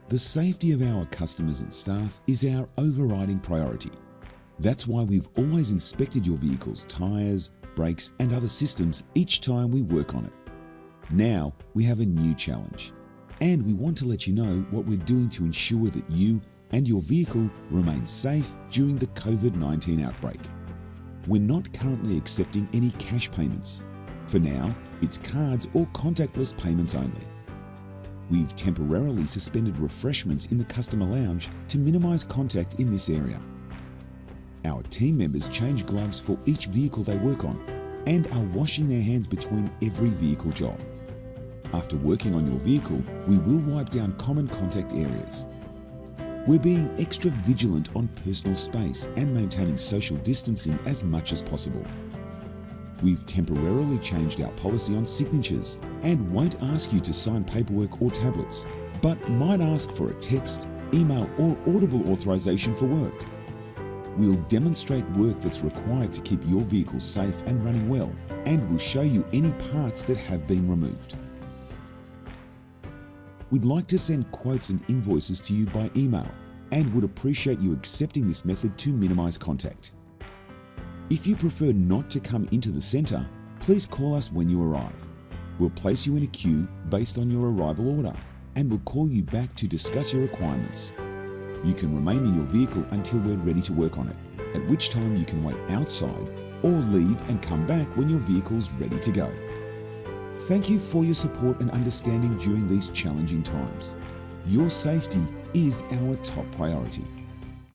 The safety of our customers and staff is our overriding priority. That's why we've always inspected your vehicle's tyres, brakes and other systems each time we work on it. Now we have a new challenge, and we want to let you know what we're doing to ensure that you and your vehicle remain safe during the COVID-19 outbreak. We're not currently accepting any cash payments. For now, it's cards or contactless payments only. We've temporarily suspended refreshments in the customer lounge to minimise contact in this area. Our team members change gloves for each vehicle they work on and are washing their hands between every vehicle job. After working on your vehicle, we will wipe down common contact areas. We're being extra vigilant on personal space and maintaining social distancing as much as possible. We've temporarily changed our policy on signatures and won't ask you to sign paperwork or tablets, but might ask for a text, email or audible authorization for work. We'll demonstrate work that's required to keep your vehicle safe and running well, and we'll show you any parts that have been removed. We'd like to send quotes and invoices to you by email and would appreciate you accepting this method to minimise contact. If you prefer not to come into the centre, please call us when you arrive. We'll place you in a queue based on your arrival order and we'll call you back to discuss your requirements. You can remain in your vehicle until we're ready to work on it, at which time you can wait outside or leave and come back when your vehicle's ready to go. Thank you for your support and understanding during these challenging times. Your safety is our top priority.